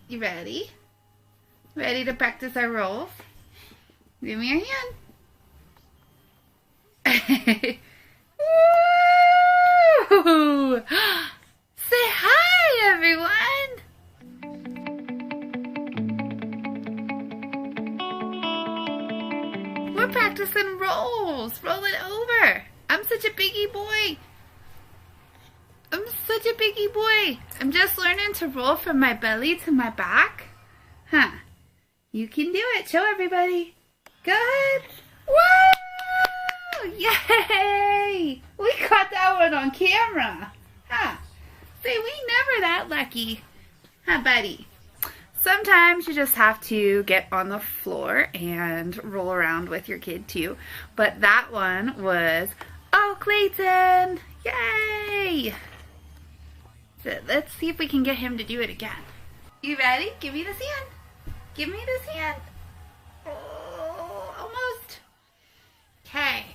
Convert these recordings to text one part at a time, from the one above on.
You ready? Ready to practice our rolls? Give me your hand. Woo! Say hi, everyone! We're practicing rolls. Roll it over. I'm such a biggie boy. I'm just learning to roll from my belly to my back. Huh. You can do it. Show everybody. Good. Woo! Yay! We caught that one on camera. Huh. Say, we never that lucky. Huh, buddy? Sometimes you just have to get on the floor and roll around with your kid too. But that one was, oh, Clayton! Yay! So let's see if we can get him to do it again. You ready? Give me this hand. Give me this hand. Oh, almost. Okay.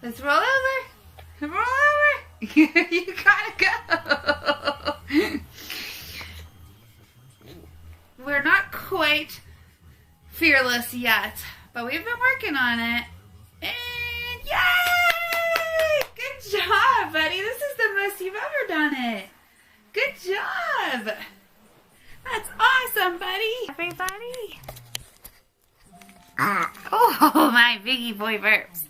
Let's roll over. Roll over. You gotta go. We're not quite fearless yet, but we've been working on it. And yay! Good job, buddy. This is the most you've ever done it. Good job. That's awesome, buddy. Everybody. Oh, my biggie boy burps.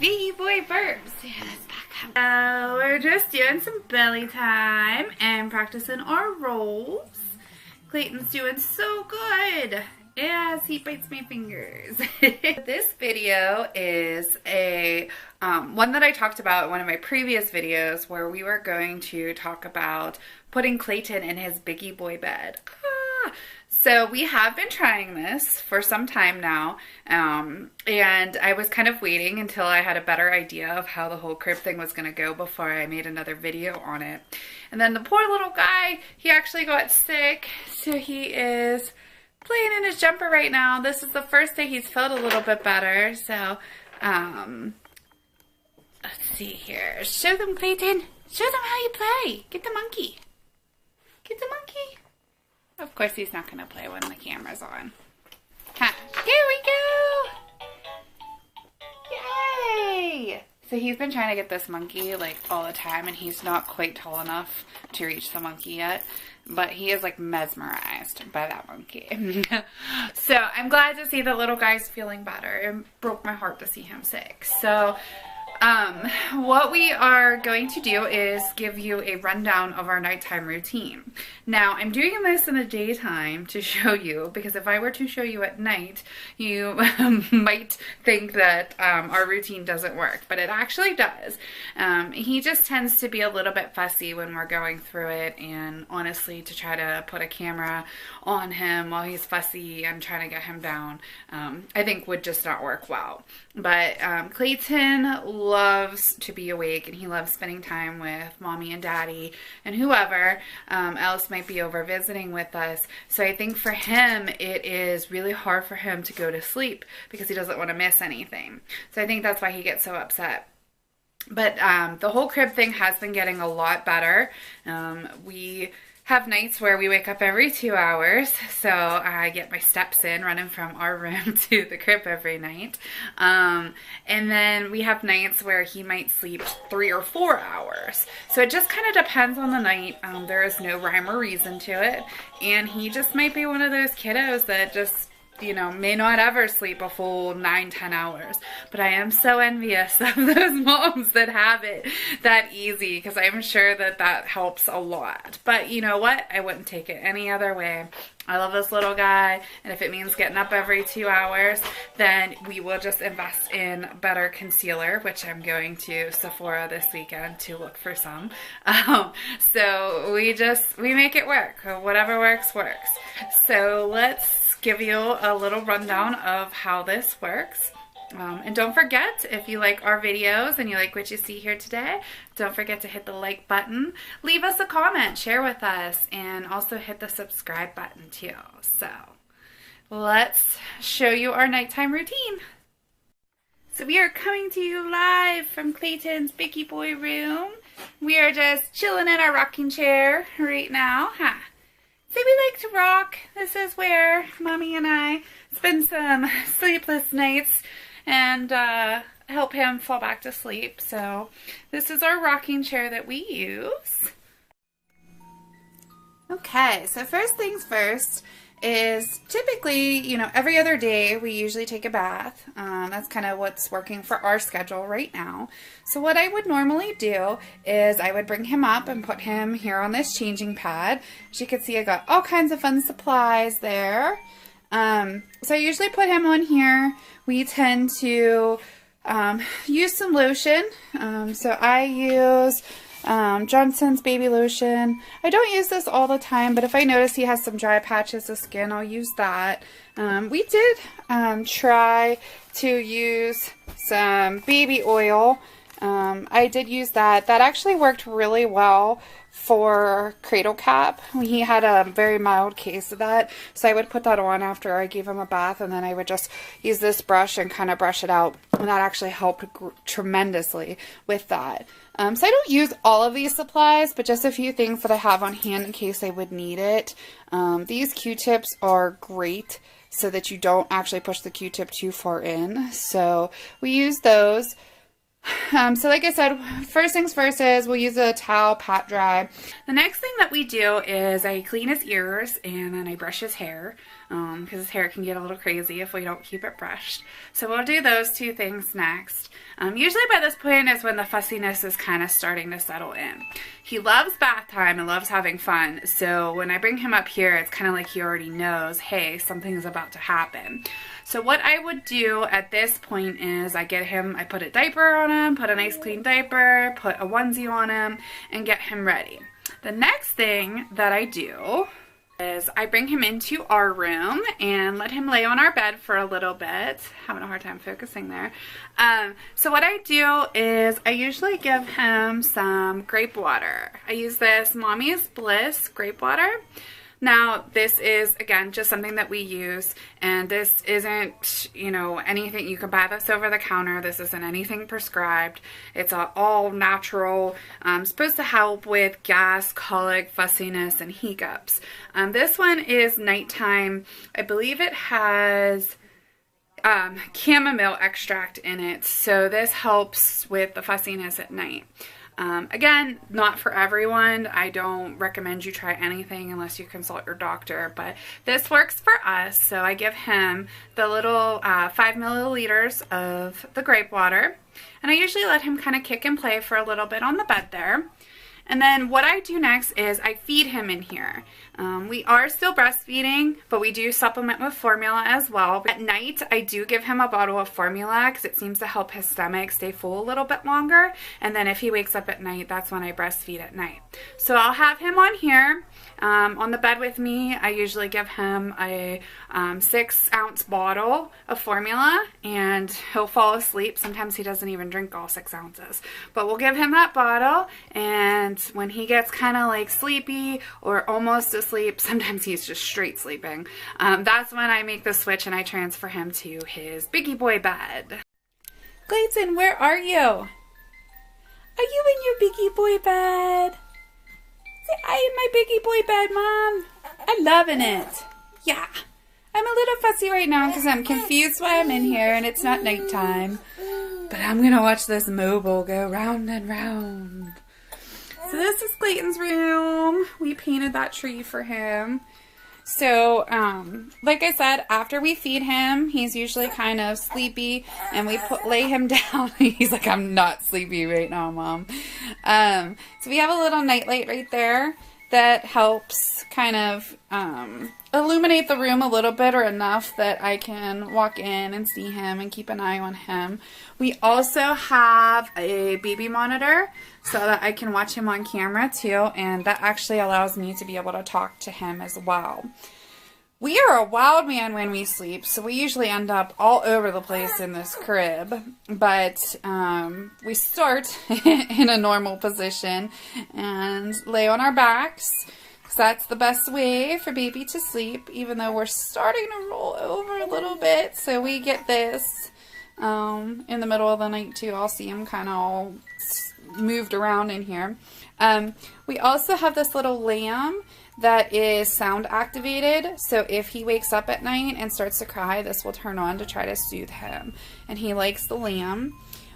Biggie boy burps. Yeah, let's back up. We're just doing some belly time and practicing our rolls. Clayton's doing so good as he bites my fingers. This video is a one that I talked about in one of my previous videos where we were going to talk about putting Clayton in his biggie boy bed. So we have been trying this for some time now, and I was kind of waiting until I had a better idea of how the whole crib thing was going to go before I made another video on it. And then the poor little guy, he actually got sick, so he is playing in his jumper right now. This is the first day he's felt a little bit better, so let's see here. Show them, Clayton. Show them how you play. Get the monkey. Get the monkey. Of course, he's not going to play when the camera's on. Huh. Here we go! Yay! So he's been trying to get this monkey like all the time, and he's not quite tall enough to reach the monkey yet. But he is like mesmerized by that monkey. So I'm glad to see the little guy's feeling better. It broke my heart to see him sick. So what we are going to do is give you a rundown of our nighttime routine. Now, I'm doing this in the daytime to show you, because if I were to show you at night, you might think that our routine doesn't work, but it actually does. He just tends to be a little bit fussy when we're going through it, and honestly, to try to put a camera on him while he's fussy and trying to get him down, I think would just not work well. But Clayton loves to be awake, and he loves spending time with mommy and daddy and whoever else might be over visiting with us. So I think for him it is really hard for him to go to sleep because he doesn't want to miss anything. So I think that's why he gets so upset. But the whole crib thing has been getting a lot better. We have nights where we wake up every 2 hours, so I get my steps in running from our room to the crib every night. And then we have nights where he might sleep 3 or 4 hours. So it just kind of depends on the night. There is no rhyme or reason to it, and he just might be one of those kiddos that just, you know, may not ever sleep a full 9-10 hours. But I am so envious of those moms that have it that easy, because I'm sure that that helps a lot. But you know what? I wouldn't take it any other way. I love this little guy, and if it means getting up every 2 hours, then we will just invest in better concealer, which I'm going to Sephora this weekend to look for some. So we make it work. Whatever works, works. So let's give you a little rundown of how this works. And don't forget, if you like our videos and you like what you see here today, don't forget to hit the like button, leave us a comment, share with us, and also hit the subscribe button too. So let's show you our nighttime routine. So we are coming to you live from Clayton's Biggie Boy room. We are just chilling in our rocking chair right now. Huh? say we like to rock. This is where Mommy and I spend some sleepless nights and help him fall back to sleep. So this is our rocking chair that we use. Okay, so first things first is typically, you know, every other day we usually take a bath. That's kind of what's working for our schedule right now. So what I would normally do is I would bring him up and put him here on this changing pad. As you can see, I got all kinds of fun supplies there. So I usually put him on here. We tend to use some lotion. So I use Johnson's baby lotion. I don't use this all the time, but if I notice he has some dry patches of skin, I'll use that. We did try to use some baby oil. I did use that. That actually worked really well for Cradle Cap. He had a very mild case of that, so I would put that on after I gave him a bath, and then I would just use this brush and kind of brush it out, and that actually helped tremendously with that. So I don't use all of these supplies, but just a few things that I have on hand in case I would need it. These Q-tips are great so that you don't actually push the Q-tip too far in, so we use those. So like I said, first things first is we'll use a towel, pat dry. The next thing that we do is I clean his ears and then I brush his hair because his hair can get a little crazy if we don't keep it brushed. So we'll do those two things next. Usually by this point is when the fussiness is kind of starting to settle in. He loves bath time and loves having fun, so when I bring him up here, it's kind of like he already knows, hey, something's about to happen. So what I would do at this point is I put a diaper on him, put a nice clean diaper, put a onesie on him, and get him ready. The next thing that I do is I bring him into our room and let him lay on our bed for a little bit. Having a hard time focusing there. So what I do is I usually give him some grape water. I use this Mommy's Bliss grape water. Now, this is, again, just something that we use, and this isn't, you know, anything. You can buy this over the counter. This isn't anything prescribed. It's all natural, supposed to help with gas, colic, fussiness, and hiccups. This one is nighttime. I believe it has chamomile extract in it, so this helps with the fussiness at night. Again, not for everyone. I don't recommend you try anything unless you consult your doctor, but this works for us. So I give him the little 5 milliliters of the grape water, and I usually let him kind of kick and play for a little bit on the bed there. And then what I do next is I feed him in here. We are still breastfeeding, but we do supplement with formula as well. At night, I do give him a bottle of formula because it seems to help his stomach stay full a little bit longer. And then if he wakes up at night, that's when I breastfeed at night. So I'll have him on here on the bed with me. I usually give him a 6-ounce bottle of formula, and he'll fall asleep. Sometimes he doesn't even drink all 6 ounces. But we'll give him that bottle, and when he gets kind of like sleepy or almost asleep, sometimes he's just straight sleeping, that's when I make the switch and I transfer him to his biggie boy bed. Clayton, where are you? Are you in your biggie boy bed? Say hi in my biggie boy bed, Mom. I'm loving it. Yeah. I'm a little fussy right now because I'm confused why I'm in here and it's not nighttime. But I'm going to watch this mobile go round and round. So this is Clayton's room. We painted that tree for him. So, like I said, after we feed him, he's usually kind of sleepy, and we lay him down. He's like, I'm not sleepy right now, Mom. So we have a little nightlight right there that helps kind of illuminate the room a little bit, or enough that I can walk in and see him and keep an eye on him. We also have a baby monitor so that I can watch him on camera too, and that actually allows me to be able to talk to him as well. We are a wild man when we sleep, so we usually end up all over the place in this crib, but we start in a normal position and lay on our backs, because that's the best way for baby to sleep, even though we're starting to roll over a little bit. So we get this in the middle of the night too. I'll see him kind of all moved around in here. We also have this little lamb that is sound activated. So if he wakes up at night and starts to cry, this will turn on to try to soothe him. And he likes the lamb.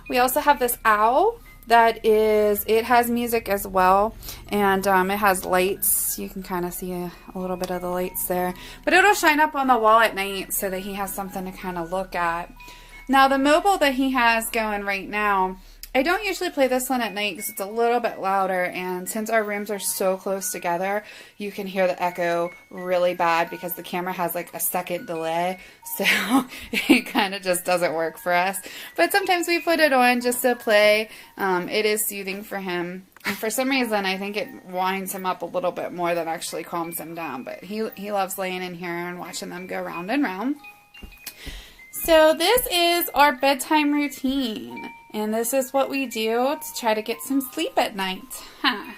We also have this owl that it has music as well, and it has lights. You can kind of see a little bit of the lights there, but it'll shine up on the wall at night so that he has something to kind of look at. Now the mobile that he has going right now, I don't usually play this one at night because it's a little bit louder, and since our rooms are so close together, you can hear the echo really bad because the camera has like a second delay, so it kind of just doesn't work for us. But sometimes we put it on just to play. It is soothing for him, and for some reason I think it winds him up a little bit more than actually calms him down, but he loves laying in here and watching them go round and round. So this is our bedtime routine. And this is what we do to try to get some sleep at night. Huh.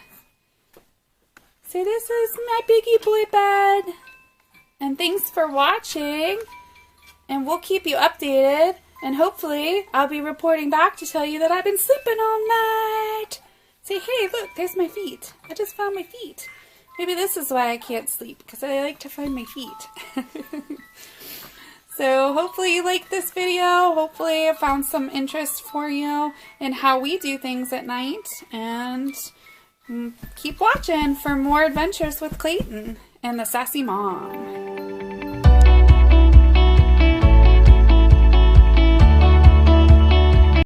So this is my biggie boy bed. And thanks for watching. And we'll keep you updated. And hopefully I'll be reporting back to tell you that I've been sleeping all night. Say, hey, look, there's my feet. I just found my feet. Maybe this is why I can't sleep, because I like to find my feet. So hopefully you liked this video. Hopefully I found some interest for you in how we do things at night. And keep watching for more adventures with Clayton and the Sassy Mom.